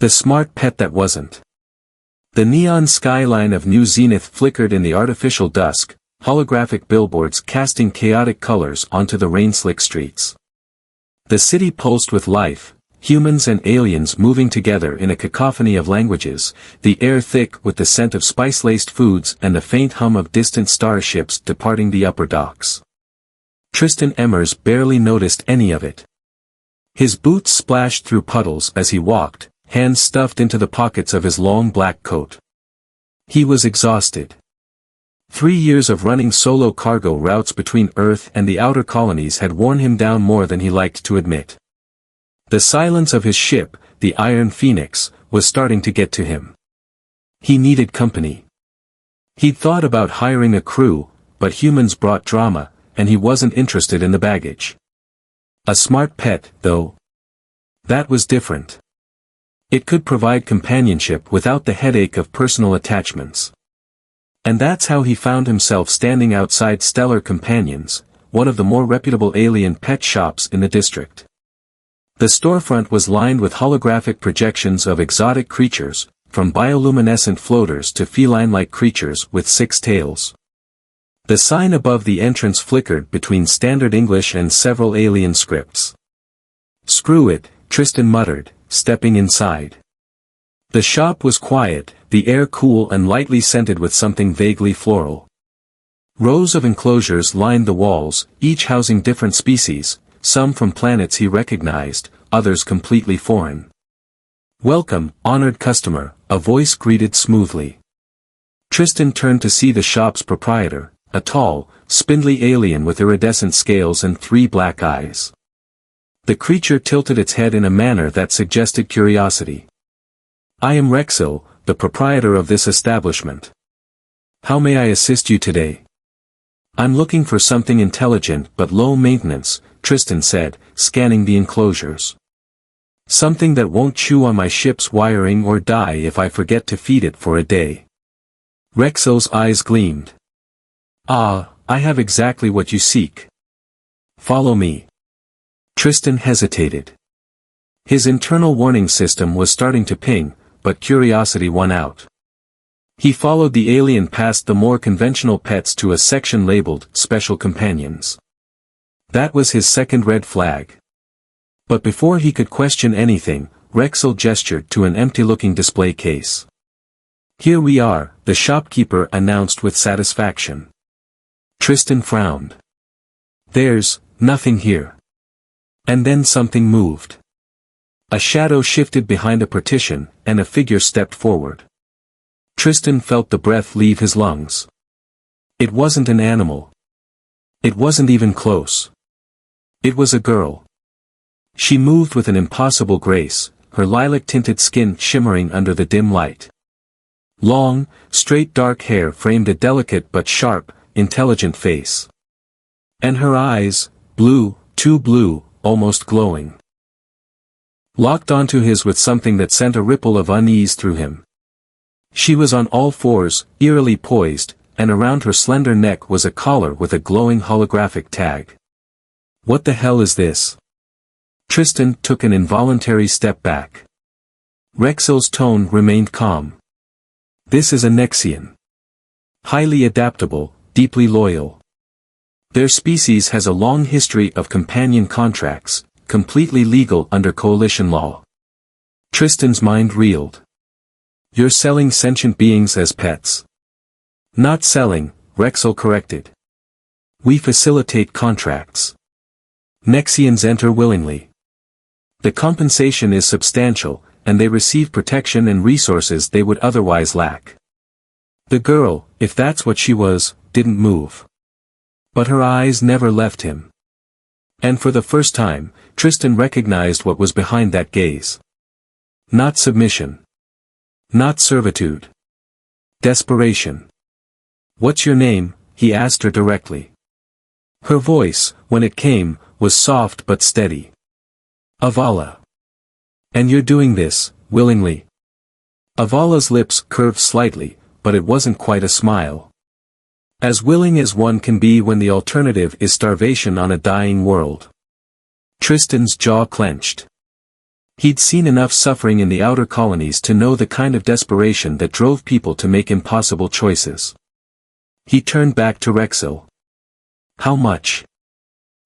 The smart pet that wasn't. The neon skyline of New Zenith flickered in the artificial dusk, holographic billboards casting chaotic colors onto the rain-slick streets. The city pulsed with life, humans and aliens moving together in a cacophony of languages, the air thick with the scent of spice-laced foods and the faint hum of distant starships departing the upper docks. Tristan Emers barely noticed any of it. His boots splashed through puddles as he walked, hands stuffed into the pockets of his long black coat. He was exhausted. 3 years of running solo cargo routes between Earth and the outer colonies had worn him down more than he liked to admit. The silence of his ship, the Iron Phoenix, was starting to get to him. He needed company. He'd thought about hiring a crew, but humans brought drama, and he wasn't interested in the baggage. A smart pet, though. That was different. It could provide companionship without the headache of personal attachments. And that's how he found himself standing outside Stellar Companions, one of the more reputable alien pet shops in the district. The storefront was lined with holographic projections of exotic creatures, from bioluminescent floaters to feline-like creatures with 6 tails. The sign above the entrance flickered between standard English and several alien scripts. "Screw it," Tristan muttered, stepping inside. The shop was quiet, the air cool and lightly scented with something vaguely floral. Rows of enclosures lined the walls, each housing different species, some from planets he recognized, others completely foreign. "Welcome, honored customer," a voice greeted smoothly. Tristan turned to see the shop's proprietor, a tall, spindly alien with iridescent scales and 3 black eyes. The creature tilted its head in a manner that suggested curiosity. "I am Rexil, the proprietor of this establishment. How may I assist you today?" "I'm looking for something intelligent but low maintenance," Tristan said, scanning the enclosures. "Something that won't chew on my ship's wiring or die if I forget to feed it for a day." Rexil's eyes gleamed. "Ah, I have exactly what you seek. Follow me." Tristan hesitated. His internal warning system was starting to ping, but curiosity won out. He followed the alien past the more conventional pets to a section labeled Special Companions. That was his second red flag. But before he could question anything, Rexil gestured to an empty-looking display case. "Here we are," the shopkeeper announced with satisfaction. Tristan frowned. "There's nothing here." And then something moved. A shadow shifted behind a partition, and a figure stepped forward. Tristan felt the breath leave his lungs. It wasn't an animal. It wasn't even close. It was a girl. She moved with an impossible grace, her lilac-tinted skin shimmering under the dim light. Long, straight dark hair framed a delicate but sharp, intelligent face. And her eyes, blue, too blue, almost glowing, locked onto his with something that sent a ripple of unease through him. She was on all fours, eerily poised, and around her slender neck was a collar with a glowing holographic tag. "What the hell is this?" Tristan took an involuntary step back. Rexil's tone remained calm. "This is a Nexian. Highly adaptable, deeply loyal. Their species has a long history of companion contracts, completely legal under coalition law." Tristan's mind reeled. "You're selling sentient beings as pets." "Not selling," Rexil corrected. "We facilitate contracts. Nexians enter willingly. The compensation is substantial, and they receive protection and resources they would otherwise lack." The girl, if that's what she was, didn't move. But her eyes never left him. And for the first time, Tristan recognized what was behind that gaze. Not submission. Not servitude. Desperation. "What's your name?" he asked her directly. Her voice, when it came, was soft but steady. "Avala. And you're doing this, willingly?" Avala's lips curved slightly, but it wasn't quite a smile. "As willing as one can be when the alternative is starvation on a dying world." Tristan's jaw clenched. He'd seen enough suffering in the outer colonies to know the kind of desperation that drove people to make impossible choices. He turned back to Rexil. How much?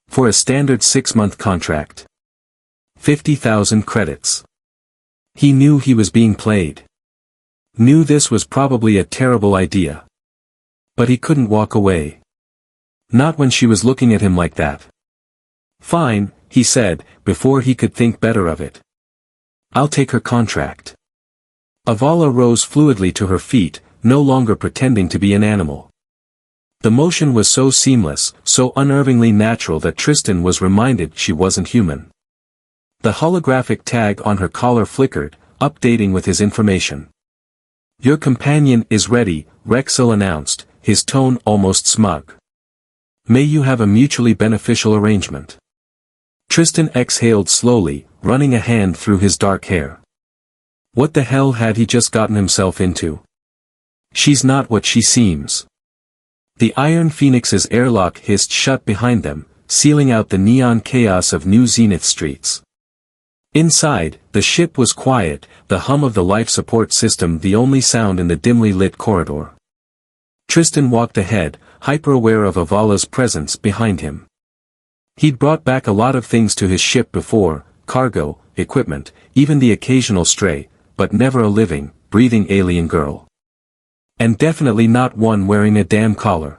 For a standard 6-month contract. 50,000 credits. He knew he was being played. Knew this was probably a terrible idea. But he couldn't walk away. Not when she was looking at him like that. Fine, he said, before he could think better of it. I'll take her contract. Avala rose fluidly to her feet, no longer pretending to be an animal. The motion was so seamless, so unnervingly natural that Tristan was reminded she wasn't human. The holographic tag on her collar flickered, updating with his information. Your companion is ready, Rexil announced, his tone almost smug. May you have a mutually beneficial arrangement. Tristan exhaled slowly, running a hand through his dark hair. What the hell had he just gotten himself into? She's not what she seems. The Iron Phoenix's airlock hissed shut behind them, sealing out the neon chaos of New Zenith streets. Inside, the ship was quiet, the hum of the life support system the only sound in the dimly lit corridor. Tristan walked ahead, hyper-aware of Avala's presence behind him. He'd brought back a lot of things to his ship before, cargo, equipment, even the occasional stray, but never a living, breathing alien girl. And definitely not one wearing a damn collar.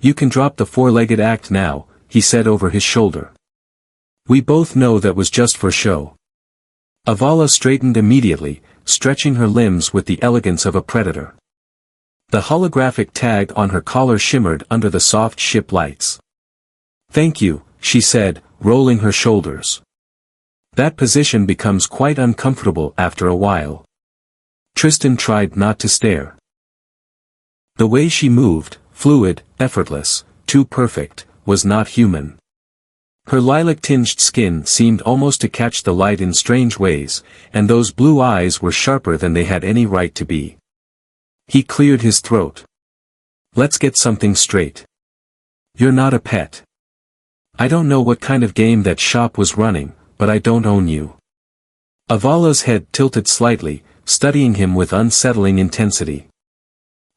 You can drop the four-legged act now, he said over his shoulder. We both know that was just for show. Avala straightened immediately, stretching her limbs with the elegance of a predator. The holographic tag on her collar shimmered under the soft ship lights. Thank you, she said, rolling her shoulders. That position becomes quite uncomfortable after a while. Tristan tried not to stare. The way she moved, fluid, effortless, too perfect, was not human. Her lilac-tinged skin seemed almost to catch the light in strange ways, and those blue eyes were sharper than they had any right to be. He cleared his throat. Let's get something straight. You're not a pet. I don't know what kind of game that shop was running, but I don't own you. Avala's head tilted slightly, studying him with unsettling intensity.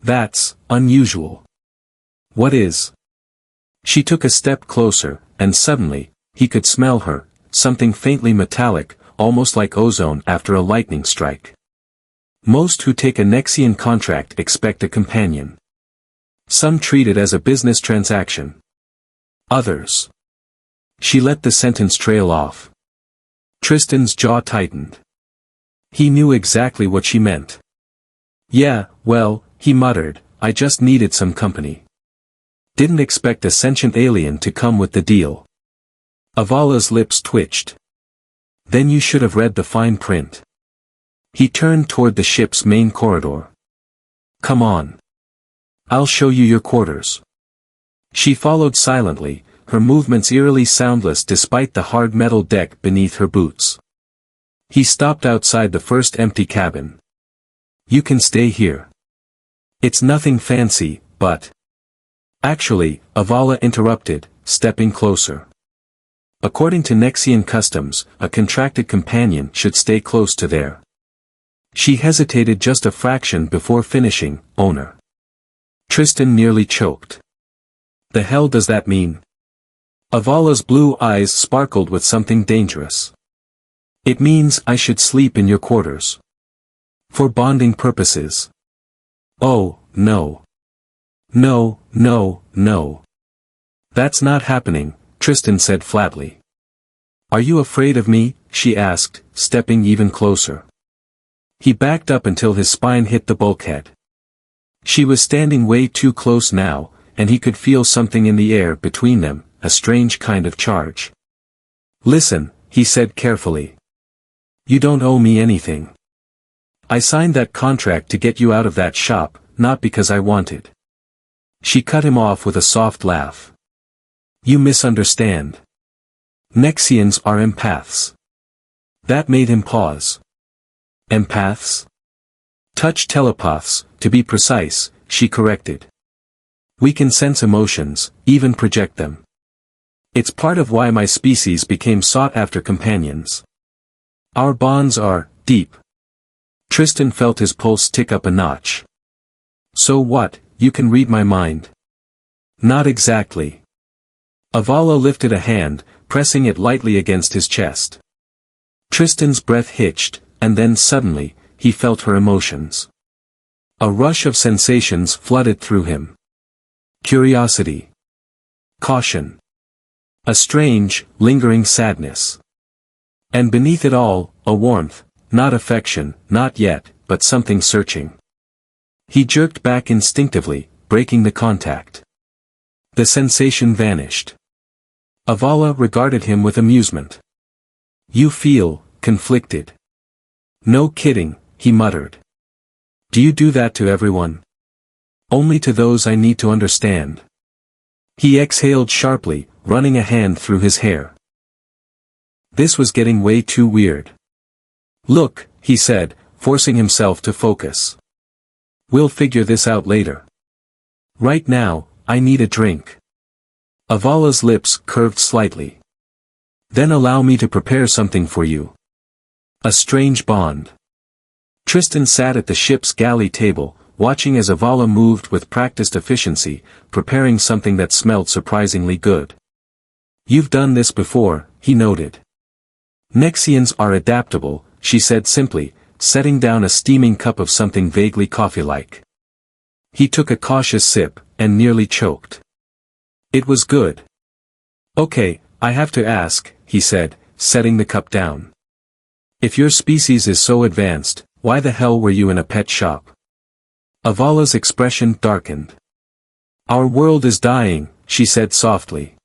That's unusual. What is? She took a step closer, and suddenly, he could smell her, something faintly metallic, almost like ozone after a lightning strike. Most who take a Nexian contract expect a companion. Some treat it as a business transaction. Others. She let the sentence trail off. Tristan's jaw tightened. He knew exactly what she meant. Yeah, well, he muttered, I just needed some company. Didn't expect a sentient alien to come with the deal. Avala's lips twitched. Then you should have read the fine print. He turned toward the ship's main corridor. Come on. I'll show you your quarters. She followed silently, her movements eerily soundless despite the hard metal deck beneath her boots. He stopped outside the first empty cabin. You can stay here. It's nothing fancy, but... Actually, Avala interrupted, stepping closer. According to Nexian customs, a contracted companion should stay close to their... She hesitated just a fraction before finishing, owner. Tristan nearly choked. The hell does that mean? Avala's blue eyes sparkled with something dangerous. It means I should sleep in your quarters. For bonding purposes. Oh, no. No, no, no. That's not happening, Tristan said flatly. Are you afraid of me? She asked, stepping even closer. He backed up until his spine hit the bulkhead. She was standing way too close now, and he could feel something in the air between them, a strange kind of charge. Listen, he said carefully. You don't owe me anything. I signed that contract to get you out of that shop, not because I wanted. She cut him off with a soft laugh. You misunderstand. Nexians are empaths. That made him pause. Empaths? Touch telepaths, to be precise, she corrected. We can sense emotions, even project them. It's part of why my species became sought-after companions. Our bonds are deep. Tristan felt his pulse tick up a notch. So what, you can read my mind? Not exactly. Avala lifted a hand, pressing it lightly against his chest. Tristan's breath hitched, and then suddenly, he felt her emotions. A rush of sensations flooded through him. Curiosity. Caution. A strange, lingering sadness. And beneath it all, a warmth, not affection, not yet, but something searching. He jerked back instinctively, breaking the contact. The sensation vanished. Avala regarded him with amusement. You feel conflicted. No kidding, he muttered. Do you do that to everyone? Only to those I need to understand. He exhaled sharply, running a hand through his hair. This was getting way too weird. Look, he said, forcing himself to focus. We'll figure this out later. Right now, I need a drink. Avala's lips curved slightly. Then allow me to prepare something for you. A strange bond. Tristan sat at the ship's galley table, watching as Avala moved with practiced efficiency, preparing something that smelled surprisingly good. You've done this before, he noted. Nexians are adaptable, she said simply, setting down a steaming cup of something vaguely coffee-like. He took a cautious sip, and nearly choked. It was good. Okay, I have to ask, he said, setting the cup down. If your species is so advanced, why the hell were you in a pet shop? Avala's expression darkened. Our world is dying, she said softly.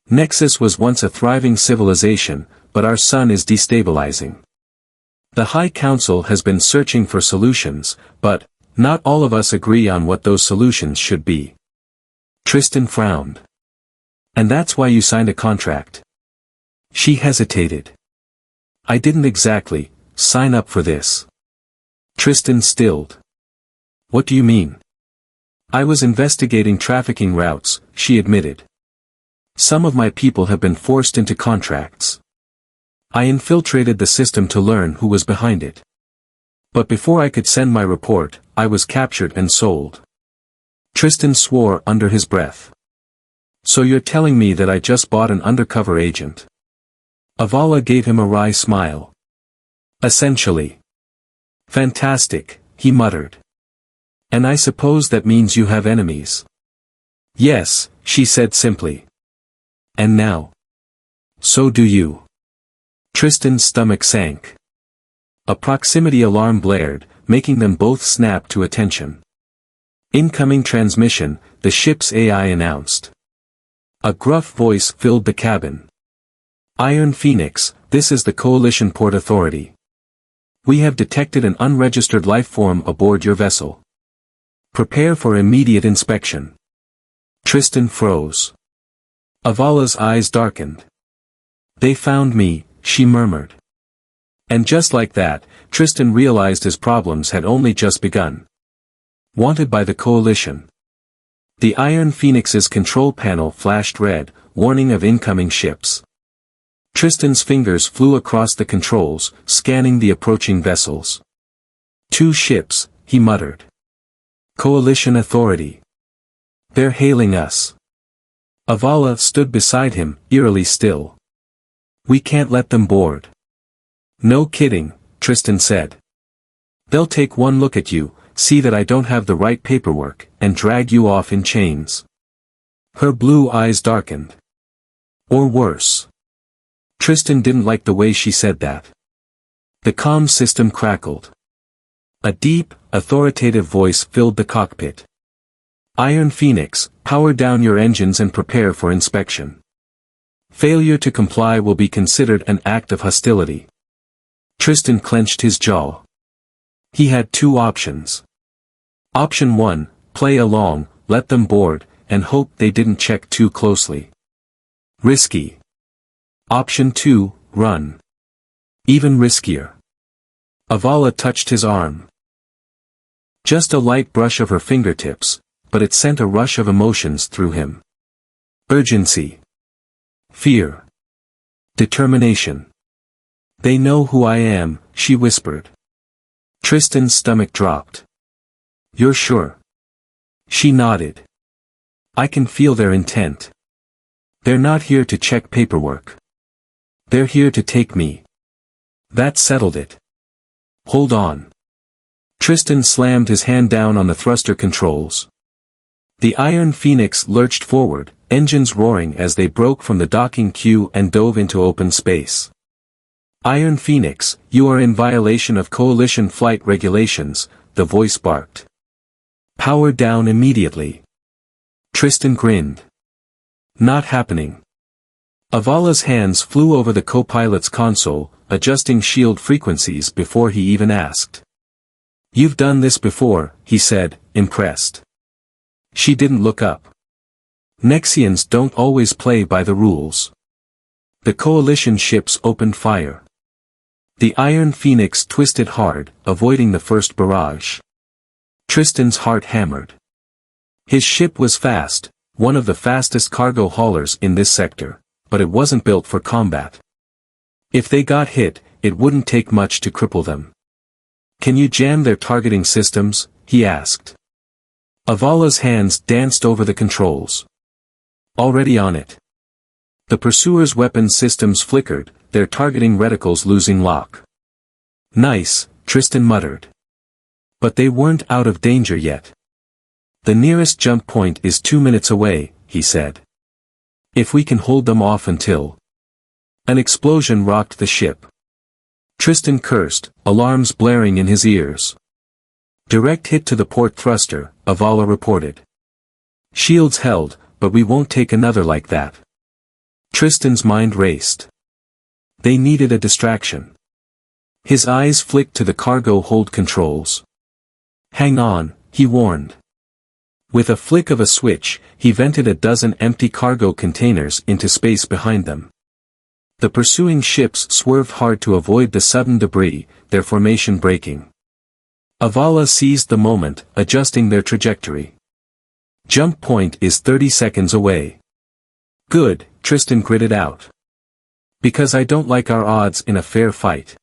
Nexus was once a thriving civilization, but our sun is destabilizing. The High Council has been searching for solutions, but not all of us agree on what those solutions should be. Tristan frowned. And that's why you signed a contract. She hesitated. I didn't exactly sign up for this. Tristan stilled. What do you mean? I was investigating trafficking routes, she admitted. Some of my people have been forced into contracts. I infiltrated the system to learn who was behind it. But before I could send my report, I was captured and sold. Tristan swore under his breath. So you're telling me that I just bought an undercover agent? Avala gave him a wry smile. Essentially. Fantastic, he muttered. And I suppose that means you have enemies. Yes, she said simply. And now? So do you. Tristan's stomach sank. A proximity alarm blared, making them both snap to attention. Incoming transmission, the ship's AI announced. A gruff voice filled the cabin. Iron Phoenix, this is the Coalition Port Authority. We have detected an unregistered life form aboard your vessel. Prepare for immediate inspection. Tristan froze. Avala's eyes darkened. They found me, she murmured. And just like that, Tristan realized his problems had only just begun. Wanted by the Coalition. The Iron Phoenix's control panel flashed red, warning of incoming ships. Tristan's fingers flew across the controls, scanning the approaching vessels. 2 ships, he muttered. Coalition Authority. They're hailing us. Avala stood beside him, eerily still. We can't let them board. No kidding, Tristan said. They'll take one look at you, see that I don't have the right paperwork, and drag you off in chains. Her blue eyes darkened. Or worse. Tristan didn't like the way she said that. The comm system crackled. A deep, authoritative voice filled the cockpit. Iron Phoenix, power down your engines and prepare for inspection. Failure to comply will be considered an act of hostility. Tristan clenched his jaw. He had 2 options. Option 1, play along, let them board, and hope they didn't check too closely. Risky. Option 2, run. Even riskier. Avala touched his arm. Just a light brush of her fingertips, but it sent a rush of emotions through him. Urgency. Fear. Determination. They know who I am, she whispered. Tristan's stomach dropped. You're sure? She nodded. I can feel their intent. They're not here to check paperwork. They're here to take me. That settled it. Hold on. Tristan slammed his hand down on the thruster controls. The Iron Phoenix lurched forward, engines roaring as they broke from the docking queue and dove into open space. Iron Phoenix, you are in violation of Coalition flight regulations, the voice barked. Power down immediately. Tristan grinned. Not happening. Avala's hands flew over the co-pilot's console, adjusting shield frequencies before he even asked. You've done this before, he said, impressed. She didn't look up. Nexians don't always play by the rules. The Coalition ships opened fire. The Iron Phoenix twisted hard, avoiding the first barrage. Tristan's heart hammered. His ship was fast, one of the fastest cargo haulers in this sector, but it wasn't built for combat. If they got hit, it wouldn't take much to cripple them. Can you jam their targeting systems? He asked. Avala's hands danced over the controls. Already on it. The pursuer's weapon systems flickered, their targeting reticles losing lock. Nice, Tristan muttered. But they weren't out of danger yet. The nearest jump point is 2 minutes away, he said. If we can hold them off until... An explosion rocked the ship. Tristan cursed, alarms blaring in his ears. Direct hit to the port thruster, Avala reported. Shields held, but we won't take another like that. Tristan's mind raced. They needed a distraction. His eyes flicked to the cargo hold controls. Hang on, he warned. With a flick of a switch, he vented a dozen empty cargo containers into space behind them. The pursuing ships swerved hard to avoid the sudden debris, their formation breaking. Avala seized the moment, adjusting their trajectory. Jump point is 30 seconds away. Good, Tristan gritted out. Because I don't like our odds in a fair fight.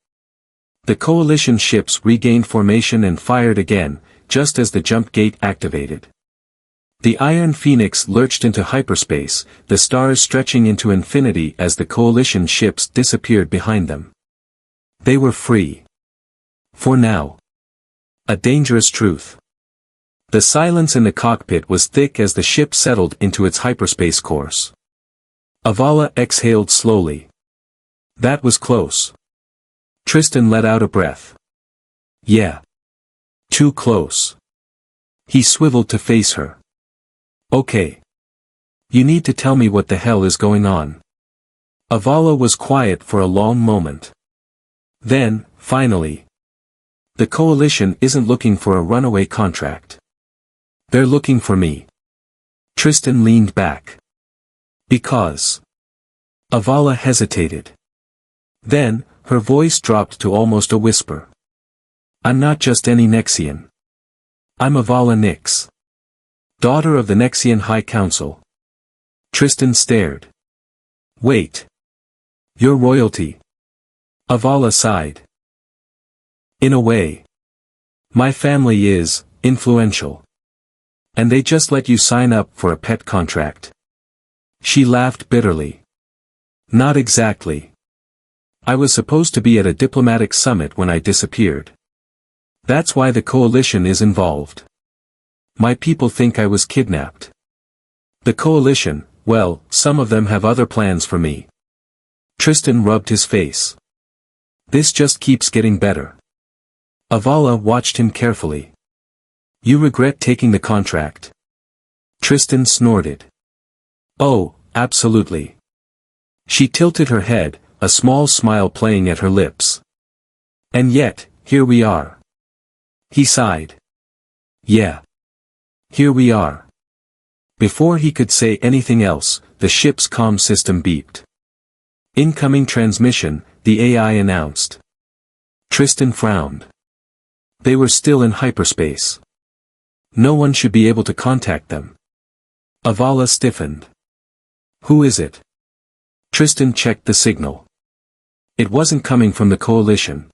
The Coalition ships regained formation and fired again, just as the jump gate activated. The Iron Phoenix lurched into hyperspace, the stars stretching into infinity as the Coalition ships disappeared behind them. They were free. For now. A dangerous truth. The silence in the cockpit was thick as the ship settled into its hyperspace course. Avala exhaled slowly. That was close. Tristan let out a breath. Yeah. Too close. He swiveled to face her. Okay. You need to tell me what the hell is going on. Avala was quiet for a long moment. Then, finally. The Coalition isn't looking for a runaway contract. They're looking for me. Tristan leaned back. Because. Avala hesitated. Then, her voice dropped to almost a whisper. I'm not just any Nexian. I'm Avala Nix. Daughter of the Nexian High Council. Tristan stared. Wait. You're royalty. Avala sighed. In a way. My family is influential. And they just let you sign up for a pet contract. She laughed bitterly. Not exactly. I was supposed to be at a diplomatic summit when I disappeared. That's why the Coalition is involved. My people think I was kidnapped. The Coalition, well, some of them have other plans for me. Tristan rubbed his face. This just keeps getting better. Avala watched him carefully. You regret taking the contract? Tristan snorted. Oh, absolutely. She tilted her head, a small smile playing at her lips. And yet, here we are. He sighed. Yeah. Here we are. Before he could say anything else, the ship's comm system beeped. Incoming transmission, the AI announced. Tristan frowned. They were still in hyperspace. No one should be able to contact them. Avala stiffened. Who is it? Tristan checked the signal. It wasn't coming from the coalition.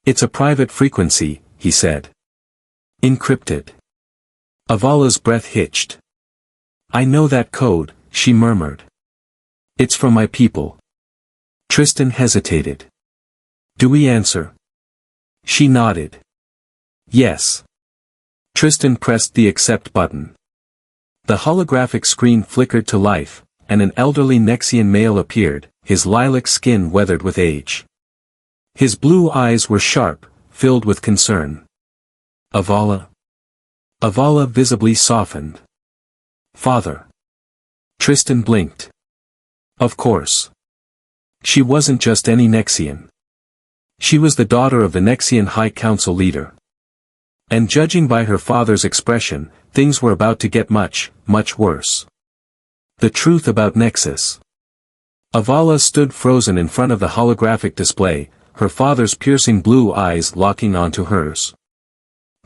It's a private frequency, he said. Encrypted. Avala's breath hitched. I know that code, she murmured. It's from my people. Tristan hesitated. Do we answer? She nodded. Yes. Tristan pressed the accept button. The holographic screen flickered to life, and an elderly Nexian male appeared, his lilac skin weathered with age. His blue eyes were sharp, filled with concern. Avala? Avala visibly softened. Father. Tristan blinked. Of course. She wasn't just any Nexian. She was the daughter of the Nexian High Council leader. And judging by her father's expression, things were about to get much, much worse. The truth about Nexus. Avala stood frozen in front of the holographic display, her father's piercing blue eyes locking onto hers.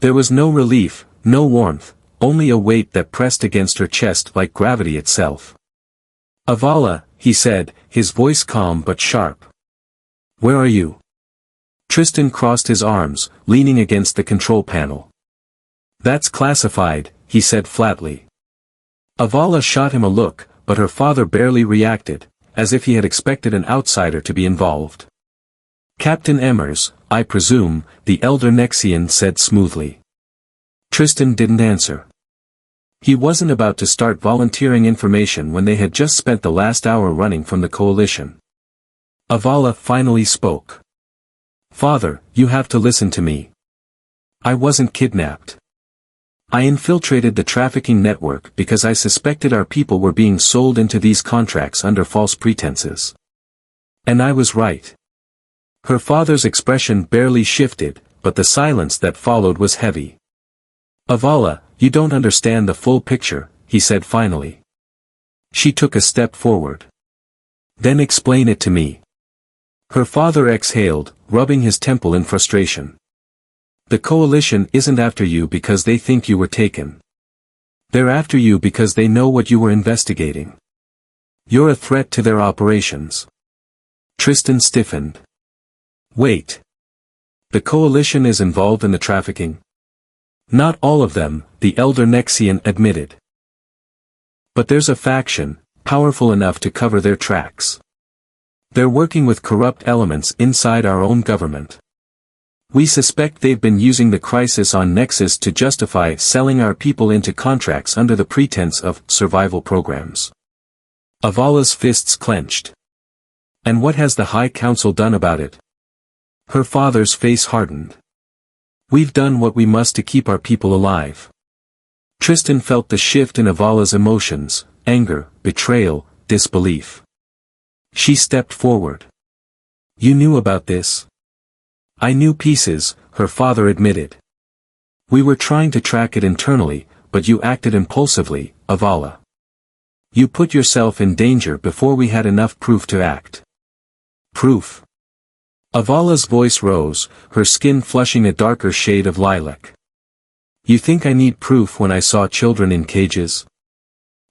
There was no relief, no warmth, only a weight that pressed against her chest like gravity itself. Avala, he said, his voice calm but sharp. Where are you? Tristan crossed his arms, leaning against the control panel. That's classified, he said flatly. Avala shot him a look, but her father barely reacted, as if he had expected an outsider to be involved. Captain Emers, I presume, the elder Nexian said smoothly. Tristan didn't answer. He wasn't about to start volunteering information when they had just spent the last hour running from the coalition. Avala finally spoke. Father, you have to listen to me. I wasn't kidnapped. I infiltrated the trafficking network because I suspected our people were being sold into these contracts under false pretenses. And I was right. Her father's expression barely shifted, but the silence that followed was heavy. Avala, you don't understand the full picture, he said finally. She took a step forward. Then explain it to me. Her father exhaled, rubbing his temple in frustration. The coalition isn't after you because they think you were taken. They're after you because they know what you were investigating. You're a threat to their operations. Tristan stiffened. Wait. The coalition is involved in the trafficking? Not all of them, the elder Nexian admitted. But there's a faction, powerful enough to cover their tracks. They're working with corrupt elements inside our own government. We suspect they've been using the crisis on Nexus to justify selling our people into contracts under the pretense of survival programs. Avala's fists clenched. And what has the High Council done about it? Her father's face hardened. We've done what we must to keep our people alive. Tristan felt the shift in Avala's emotions, anger, betrayal, disbelief. She stepped forward. You knew about this? I knew pieces, her father admitted. We were trying to track it internally, but you acted impulsively, Avala. You put yourself in danger before we had enough proof to act. Proof? Avala's voice rose, her skin flushing a darker shade of lilac. You think I need proof when I saw children in cages?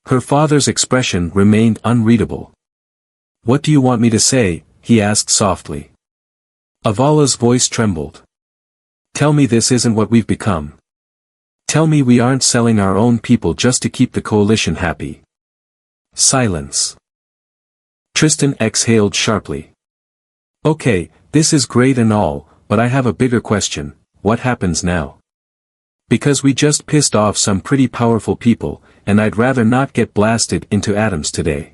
Her father's expression remained unreadable. What do you want me to say? He asked softly. Avala's voice trembled. Tell me this isn't what we've become. Tell me we aren't selling our own people just to keep the coalition happy. Silence. Tristan exhaled sharply. Okay, this is great and all, but I have a bigger question. What happens now? Because we just pissed off some pretty powerful people, and I'd rather not get blasted into atoms today.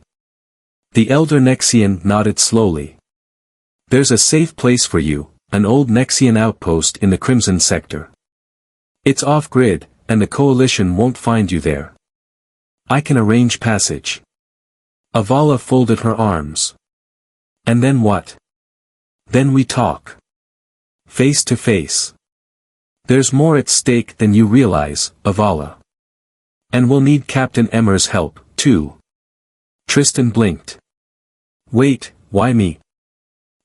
The elder Nexian nodded slowly. There's a safe place for you, an old Nexian outpost in the Crimson Sector. It's off-grid, and the coalition won't find you there. I can arrange passage. Avala folded her arms. And then what? Then we talk. Face to face. There's more at stake than you realize, Avala. And we'll need Captain Emers' help, too. Tristan blinked. Wait, why me?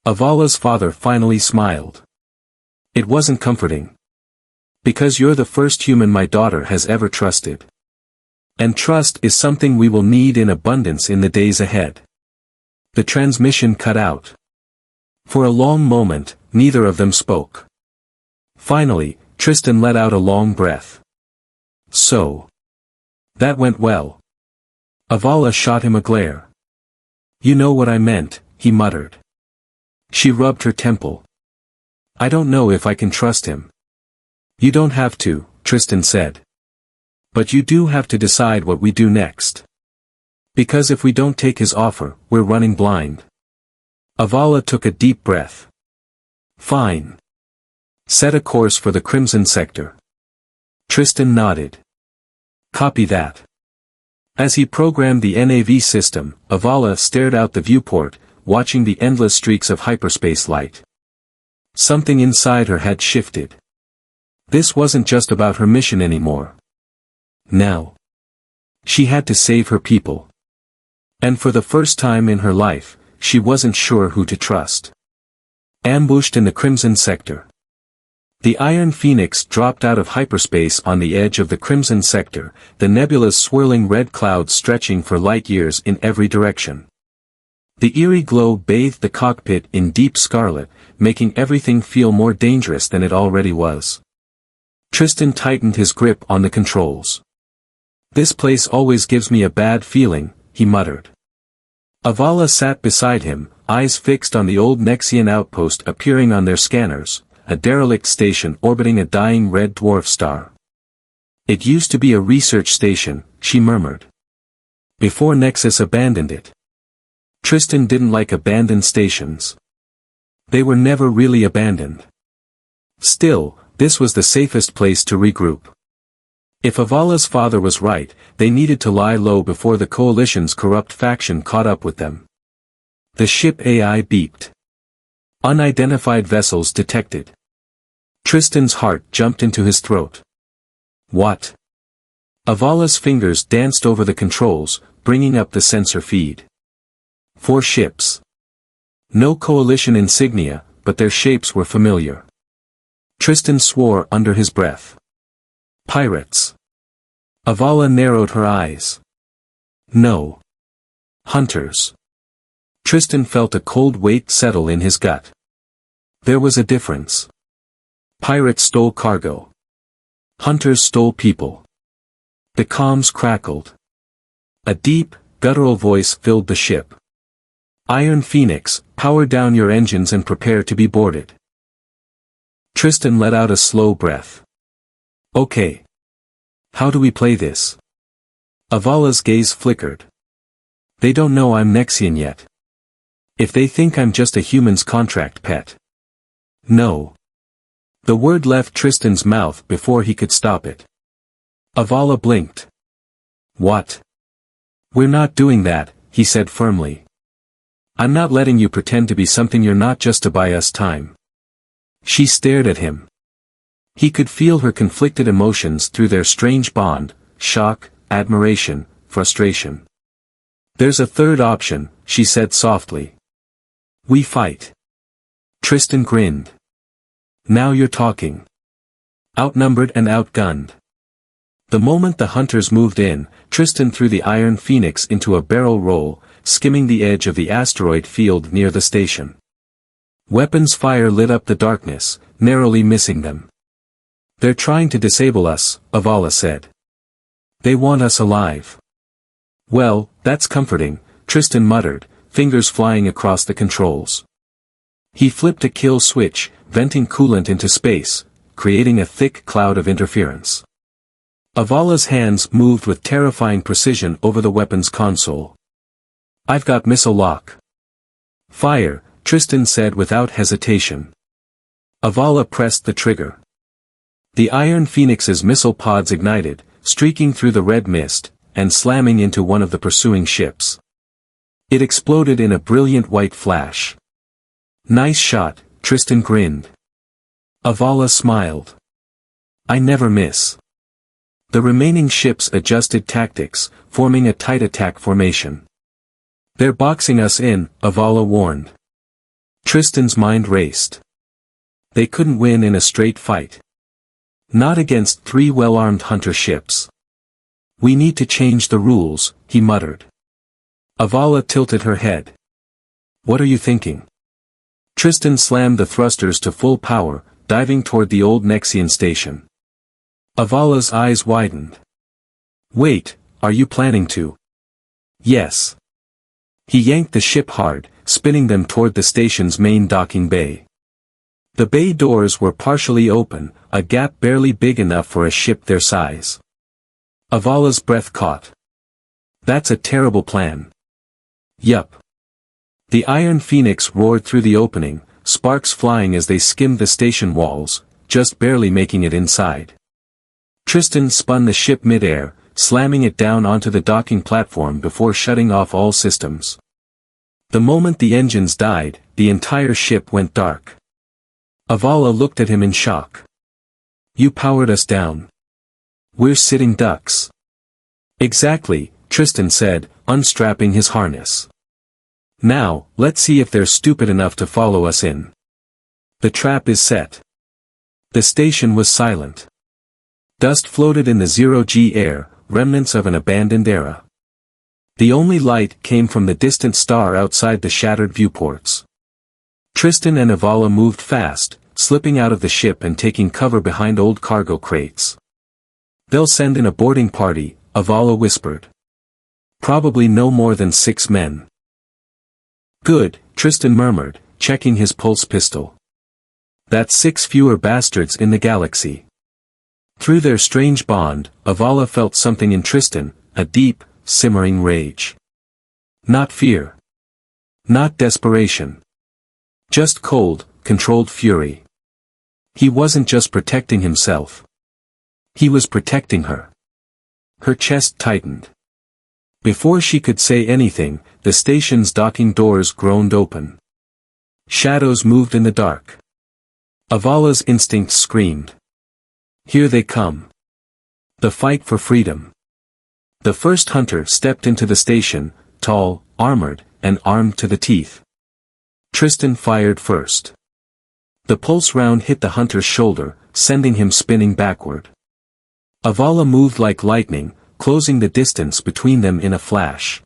Avala's father finally smiled. It wasn't comforting. Because you're the first human my daughter has ever trusted. And trust is something we will need in abundance in the days ahead. The transmission cut out. For a long moment, neither of them spoke. Finally, Tristan let out a long breath. So. That went well. Avala shot him a glare. You know what I meant, he muttered. She rubbed her temple. I don't know if I can trust him. You don't have to, Tristan said. But you do have to decide what we do next. Because if we don't take his offer, we're running blind. Avala took a deep breath. Fine. Set a course for the Crimson Sector. Tristan nodded. Copy that. As he programmed the NAV system, Avala stared out the viewport, watching the endless streaks of hyperspace light. Something inside her had shifted. This wasn't just about her mission anymore. Now. She had to save her people. And for the first time in her life, she wasn't sure who to trust. Ambushed in the Crimson Sector. The Iron Phoenix dropped out of hyperspace on the edge of the Crimson Sector, the nebulous swirling red clouds stretching for light years in every direction. The eerie glow bathed the cockpit in deep scarlet, making everything feel more dangerous than it already was. Tristan tightened his grip on the controls. This place always gives me a bad feeling, he muttered. Avala sat beside him, eyes fixed on the old Nexian outpost appearing on their scanners, a derelict station orbiting a dying red dwarf star. It used to be a research station, she murmured. Before Nexus abandoned it. Tristan didn't like abandoned stations. They were never really abandoned. Still, this was the safest place to regroup. If Avala's father was right, they needed to lie low before the Coalition's corrupt faction caught up with them. The ship AI beeped. Unidentified vessels detected. Tristan's heart jumped into his throat. What? Avala's fingers danced over the controls, bringing up the sensor feed. 4 ships. No Coalition insignia, but their shapes were familiar. Tristan swore under his breath. Pirates. Avala narrowed her eyes. No. Hunters. Tristan felt a cold weight settle in his gut. There was a difference. Pirates stole cargo. Hunters stole people. The comms crackled. A deep, guttural voice filled the ship. Iron Phoenix, power down your engines and prepare to be boarded. Tristan let out a slow breath. Okay. How do we play this? Avala's gaze flickered. They don't know I'm Nexian yet. If they think I'm just a human's contract pet. No. The word left Tristan's mouth before he could stop it. Avala blinked. What? We're not doing that, he said firmly. I'm not letting you pretend to be something you're not just to buy us time. She stared at him. He could feel her conflicted emotions through their strange bond, shock, admiration, frustration. There's a third option, she said softly. We fight. Tristan grinned. Now you're talking. Outnumbered and outgunned. The moment the hunters moved in, Tristan threw the Iron Phoenix into a barrel roll, skimming the edge of the asteroid field near the station. Weapons fire lit up the darkness, narrowly missing them. They're trying to disable us, Avala said. They want us alive. Well, that's comforting, Tristan muttered, fingers flying across the controls. He flipped a kill switch, venting coolant into space, creating a thick cloud of interference. Avala's hands moved with terrifying precision over the weapons console. I've got missile lock. Fire, Tristan said without hesitation. Avala pressed the trigger. The Iron Phoenix's missile pods ignited, streaking through the red mist, and slamming into one of the pursuing ships. It exploded in a brilliant white flash. Nice shot, Tristan grinned. Avala smiled. I never miss. The remaining ships adjusted tactics, forming a tight attack formation. They're boxing us in, Avala warned. Tristan's mind raced. They couldn't win in a straight fight. Not against 3 well-armed hunter ships. We need to change the rules, he muttered. Avala tilted her head. What are you thinking? Tristan slammed the thrusters to full power, diving toward the old Nexian station. Avala's eyes widened. Wait, are you planning to? Yes. He yanked the ship hard, spinning them toward the station's main docking bay. The bay doors were partially open, a gap barely big enough for a ship their size. Avala's breath caught. That's a terrible plan. Yup. The Iron Phoenix roared through the opening, sparks flying as they skimmed the station walls, just barely making it inside. Tristan spun the ship mid-air, slamming it down onto the docking platform before shutting off all systems. The moment the engines died, the entire ship went dark. Avala looked at him in shock. You powered us down. We're sitting ducks. Exactly, Tristan said, unstrapping his harness. Now, let's see if they're stupid enough to follow us in. The trap is set. The station was silent. Dust floated in the zero-G air, remnants of an abandoned era. The only light came from the distant star outside the shattered viewports. Tristan and Avala moved fast, slipping out of the ship and taking cover behind old cargo crates. They'll send in a boarding party, Avala whispered. Probably no more than 6 men. Good, Tristan murmured, checking his pulse pistol. That's 6 fewer bastards in the galaxy. Through their strange bond, Avala felt something in Tristan, a deep, simmering rage. Not fear. Not desperation. Just cold, controlled fury. He wasn't just protecting himself. He was protecting her. Her chest tightened. Before she could say anything, the station's docking doors groaned open. Shadows moved in the dark. Avala's instinct screamed. Here they come. The fight for freedom. The first hunter stepped into the station, tall, armored, and armed to the teeth. Tristan fired first. The pulse round hit the hunter's shoulder, sending him spinning backward. Avala moved like lightning, closing the distance between them in a flash.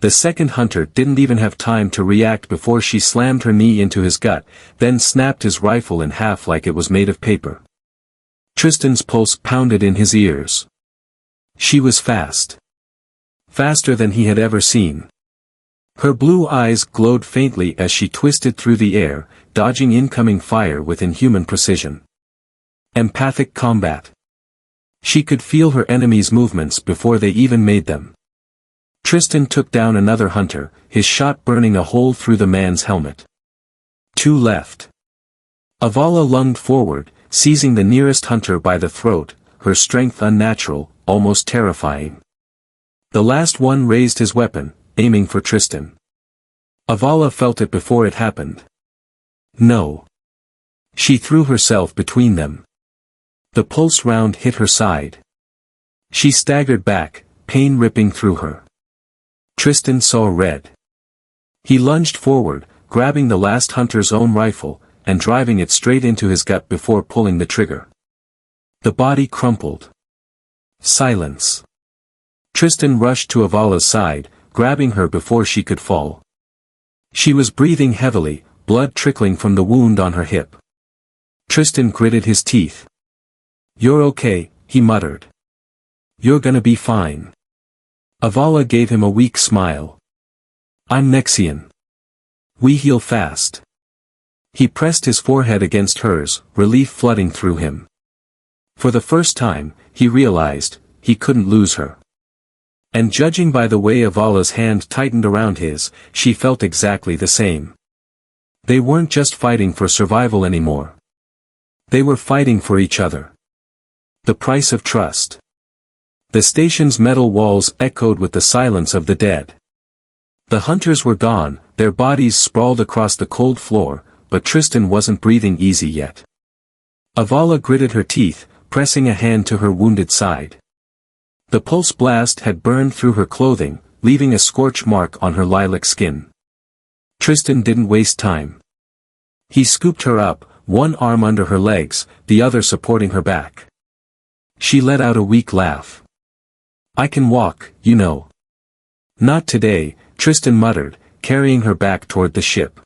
The second hunter didn't even have time to react before she slammed her knee into his gut, then snapped his rifle in half like it was made of paper. Tristan's pulse pounded in his ears. She was fast. Faster than he had ever seen. Her blue eyes glowed faintly as she twisted through the air, dodging incoming fire with inhuman precision. Empathic combat. She could feel her enemy's movements before they even made them. Tristan took down another hunter, his shot burning a hole through the man's helmet. 2 left. Avala lunged forward, seizing the nearest hunter by the throat, her strength unnatural, almost terrifying. The last one raised his weapon, aiming for Tristan. Avala felt it before it happened. No. She threw herself between them. The pulse round hit her side. She staggered back, pain ripping through her. Tristan saw red. He lunged forward, grabbing the last hunter's own rifle, and driving it straight into his gut before pulling the trigger. The body crumpled. Silence. Tristan rushed to Avala's side, grabbing her before she could fall. She was breathing heavily, blood trickling from the wound on her hip. Tristan gritted his teeth. You're okay, he muttered. You're gonna be fine. Avala gave him a weak smile. I'm Nexian. We heal fast. He pressed his forehead against hers, relief flooding through him. For the first time, he realized, he couldn't lose her. And judging by the way Avala's hand tightened around his, she felt exactly the same. They weren't just fighting for survival anymore. They were fighting for each other. The price of trust. The station's metal walls echoed with the silence of the dead. The hunters were gone, their bodies sprawled across the cold floor, but Tristan wasn't breathing easy yet. Avala gritted her teeth, pressing a hand to her wounded side. The pulse blast had burned through her clothing, leaving a scorch mark on her lilac skin. Tristan didn't waste time. He scooped her up, one arm under her legs, the other supporting her back. She let out a weak laugh. I can walk, you know. Not today, Tristan muttered, carrying her back toward the ship.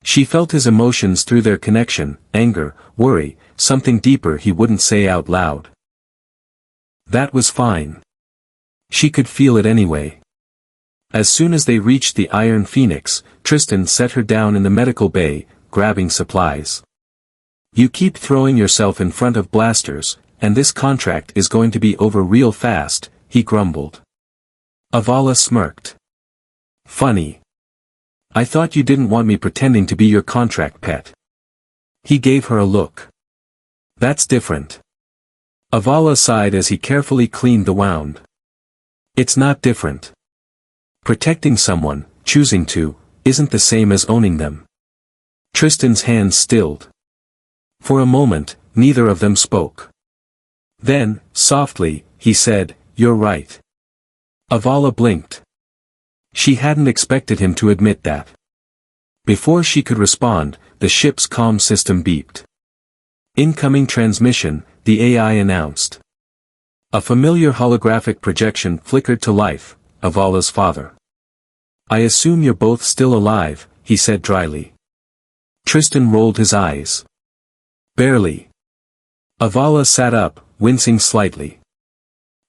She felt his emotions through their connection, anger, worry, something deeper he wouldn't say out loud. That was fine. She could feel it anyway. As soon as they reached the Iron Phoenix, Tristan set her down in the medical bay, grabbing supplies. You keep throwing yourself in front of blasters, and this contract is going to be over real fast, he grumbled. Avala smirked. Funny. I thought you didn't want me pretending to be your contract pet. He gave her a look. That's different. Avala sighed as he carefully cleaned the wound. It's not different. Protecting someone, choosing to, isn't the same as owning them. Tristan's hands stilled. For a moment, neither of them spoke. Then, softly, he said, "You're right." Avala blinked. She hadn't expected him to admit that. Before she could respond, the ship's comm system beeped. Incoming transmission, the AI announced. A familiar holographic projection flickered to life, Avala's father. I assume you're both still alive, he said dryly. Tristan rolled his eyes. Barely. Avala sat up, wincing slightly.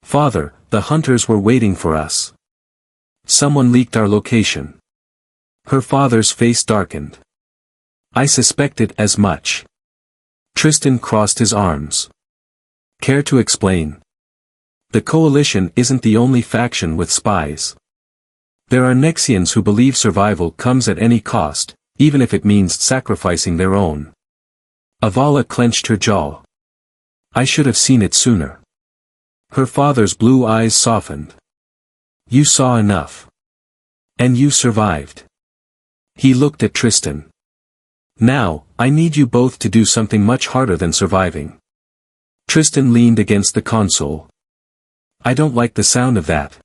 Father, the hunters were waiting for us. Someone leaked our location. Her father's face darkened. I suspected as much. Tristan crossed his arms. Care to explain? The Coalition isn't the only faction with spies. There are Nexians who believe survival comes at any cost, even if it means sacrificing their own. Avala clenched her jaw. I should have seen it sooner. Her father's blue eyes softened. You saw enough. And you survived. He looked at Tristan. Now, I need you both to do something much harder than surviving. Tristan leaned against the console. I don't like the sound of that.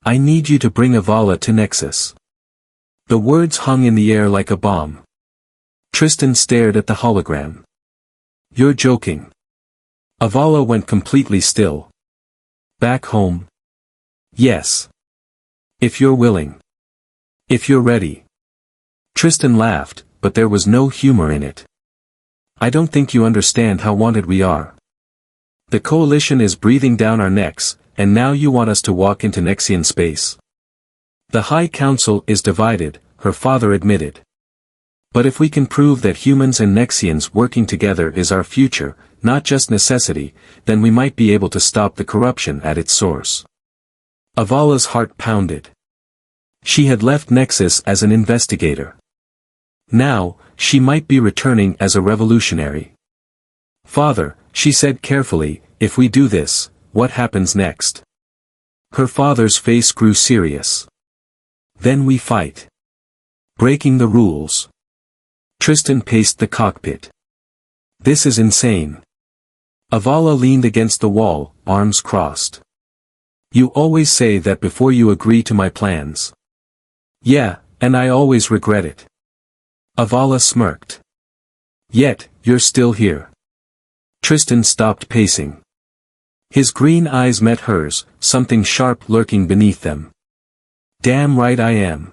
I need you to bring Avala to Nexus. The words hung in the air like a bomb. Tristan stared at the hologram. You're joking. Avala went completely still. Back home? Yes. If you're willing. If you're ready. Tristan laughed, but there was no humor in it. I don't think you understand how wanted we are. The Coalition is breathing down our necks, and now you want us to walk into Nexian space. The High Council is divided, her father admitted. But if we can prove that humans and Nexians working together is our future, not just necessity, then we might be able to stop the corruption at its source. Avala's heart pounded. She had left Nexus as an investigator. Now, she might be returning as a revolutionary. Father, she said carefully, if we do this, what happens next? Her father's face grew serious. Then we fight. Breaking the rules. Tristan paced the cockpit. This is insane. Avala leaned against the wall, arms crossed. You always say that before you agree to my plans. Yeah, and I always regret it. Avala smirked. Yet, you're still here. Tristan stopped pacing. His green eyes met hers, something sharp lurking beneath them. Damn right I am.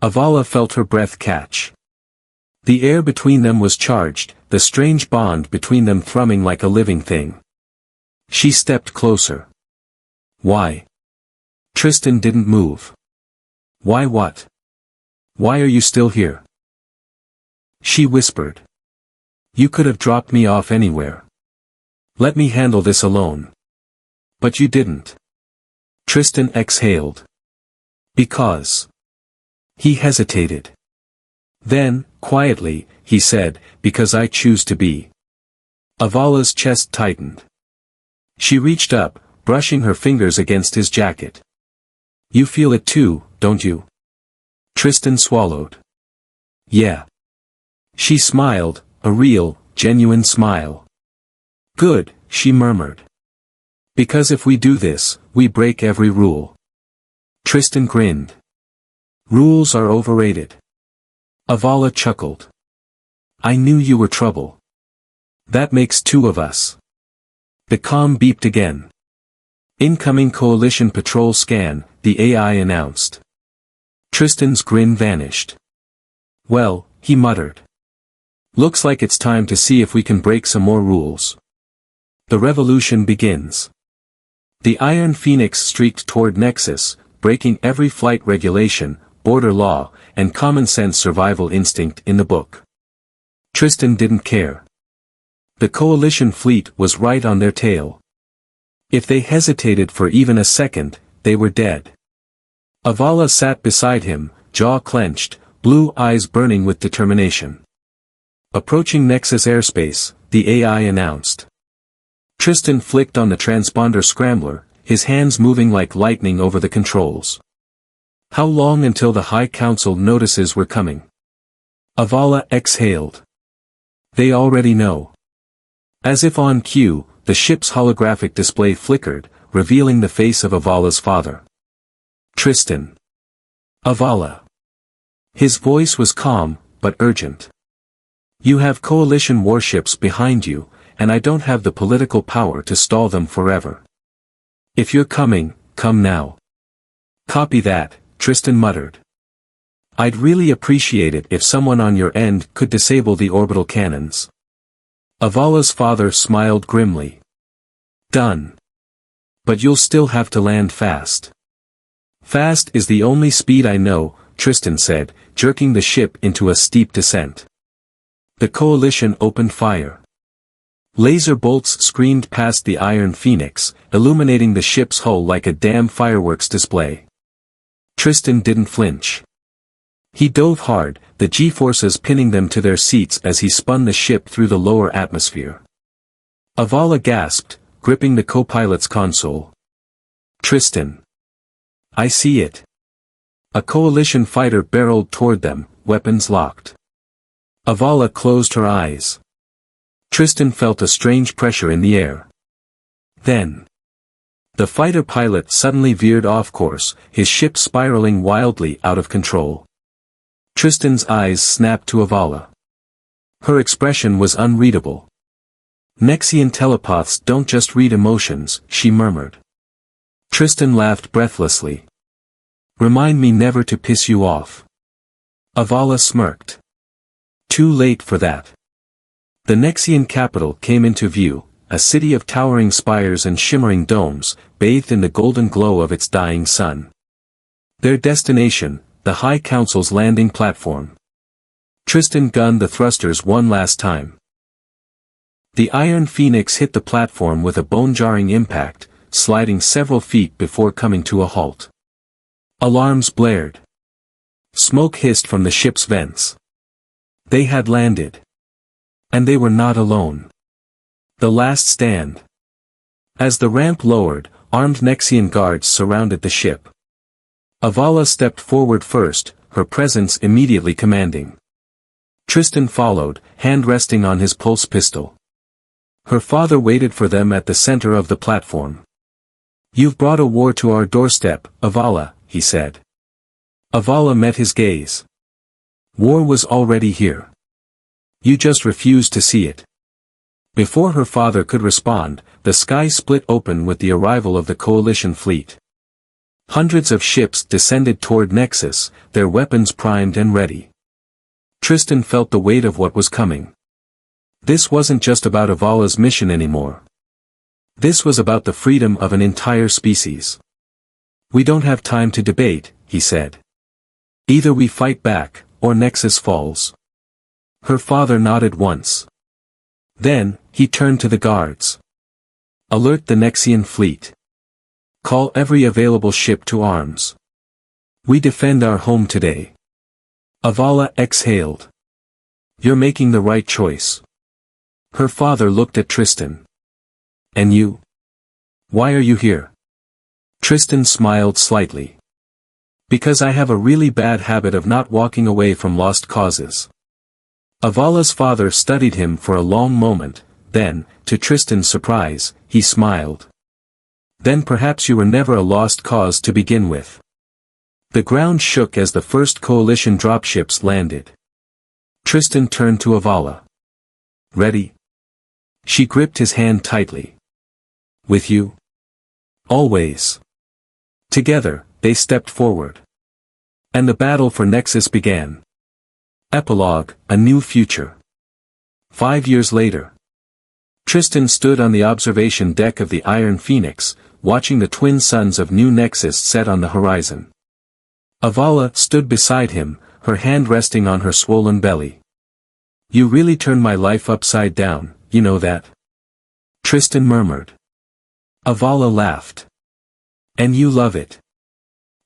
Avala felt her breath catch. The air between them was charged, the strange bond between them thrumming like a living thing. She stepped closer. Why? Tristan didn't move. Why what? Why are you still here? She whispered. You could have dropped me off anywhere. Let me handle this alone. But you didn't. Tristan exhaled. Because. He hesitated. Then, quietly, he said, because I choose to be. Avala's chest tightened. She reached up, brushing her fingers against his jacket. You feel it too, don't you? Tristan swallowed. Yeah. She smiled, a real, genuine smile. Good, she murmured. Because if we do this, we break every rule. Tristan grinned. Rules are overrated. Avala chuckled. I knew you were trouble. That makes two of us. The comm beeped again. Incoming Coalition patrol scan, the AI announced. Tristan's grin vanished. Well, he muttered. Looks like it's time to see if we can break some more rules. The revolution begins. The Iron Phoenix streaked toward Nexus, breaking every flight regulation, border law, and common-sense survival instinct in the book. Tristan didn't care. The Coalition fleet was right on their tail. If they hesitated for even a second, they were dead. Avala sat beside him, jaw clenched, blue eyes burning with determination. Approaching Nexus airspace, the AI announced. Tristan flicked on the transponder scrambler, his hands moving like lightning over the controls. How long until the High Council notices we're coming? Avala exhaled. They already know. As if on cue, the ship's holographic display flickered, revealing the face of Avala's father. Tristan. Avala. His voice was calm, but urgent. You have Coalition warships behind you, and I don't have the political power to stall them forever. If you're coming, come now. Copy that, Tristan muttered. I'd really appreciate it if someone on your end could disable the orbital cannons. Avala's father smiled grimly. Done. But you'll still have to land fast. Fast is the only speed I know, Tristan said, jerking the ship into a steep descent. The Coalition opened fire. Laser bolts screamed past the Iron Phoenix, illuminating the ship's hull like a damn fireworks display. Tristan didn't flinch. He dove hard, the G-forces pinning them to their seats as he spun the ship through the lower atmosphere. Avala gasped, gripping the co-pilot's console. Tristan. I see it. A Coalition fighter barreled toward them, weapons locked. Avala closed her eyes. Tristan felt a strange pressure in the air. Then. The fighter pilot suddenly veered off course, his ship spiraling wildly out of control. Tristan's eyes snapped to Avala. Her expression was unreadable. Nexian telepaths don't just read emotions, she murmured. Tristan laughed breathlessly. Remind me never to piss you off. Avala smirked. Too late for that. The Nexian capital came into view, a city of towering spires and shimmering domes, bathed in the golden glow of its dying sun. Their destination, the High Council's landing platform. Tristan gunned the thrusters one last time. The Iron Phoenix hit the platform with a bone-jarring impact, sliding several feet before coming to a halt. Alarms blared. Smoke hissed from the ship's vents. They had landed. And they were not alone. The last stand. As the ramp lowered, armed Nexian guards surrounded the ship. Avala stepped forward first, her presence immediately commanding. Tristan followed, hand resting on his pulse pistol. Her father waited for them at the center of the platform. You've brought a war to our doorstep, Avala, he said. Avala met his gaze. War was already here. You just refused to see it. Before her father could respond, the sky split open with the arrival of the Coalition fleet. Hundreds of ships descended toward Nexus, their weapons primed and ready. Tristan felt the weight of what was coming. This wasn't just about Avala's mission anymore. This was about the freedom of an entire species. We don't have time to debate, he said. Either we fight back, or Nexus falls. Her father nodded once. Then, he turned to the guards. Alert the Nexian fleet. Call every available ship to arms. We defend our home today. Avala exhaled. You're making the right choice. Her father looked at Tristan. And you? Why are you here? Tristan smiled slightly. Because I have a really bad habit of not walking away from lost causes. Avala's father studied him for a long moment, then, to Tristan's surprise, he smiled. Then perhaps you were never a lost cause to begin with. The ground shook as the first Coalition dropships landed. Tristan turned to Avala. Ready? She gripped his hand tightly. With you? Always. Together, they stepped forward. And the battle for Nexus began. Epilogue, A New Future. 5 years later. Tristan stood on the observation deck of the Iron Phoenix, watching the twin suns of New Nexus set on the horizon. Avala stood beside him, her hand resting on her swollen belly. "You really turned my life upside down, you know that?" Tristan murmured. Avala laughed. "And you love it."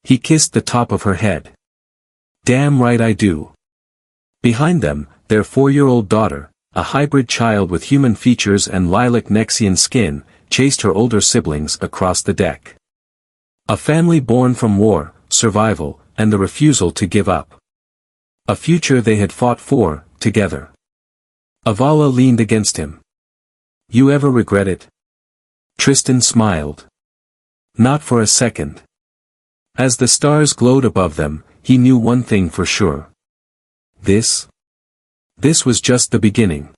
He kissed the top of her head. "Damn right I do." Behind them, their 4-year-old daughter, a hybrid child with human features and lilac Nexian skin, chased her older siblings across the deck. A family born from war, survival, and the refusal to give up. A future they had fought for, together. Avala leaned against him. "You ever regret it?" Tristan smiled. Not for a second. As the stars glowed above them, he knew one thing for sure. This was just the beginning.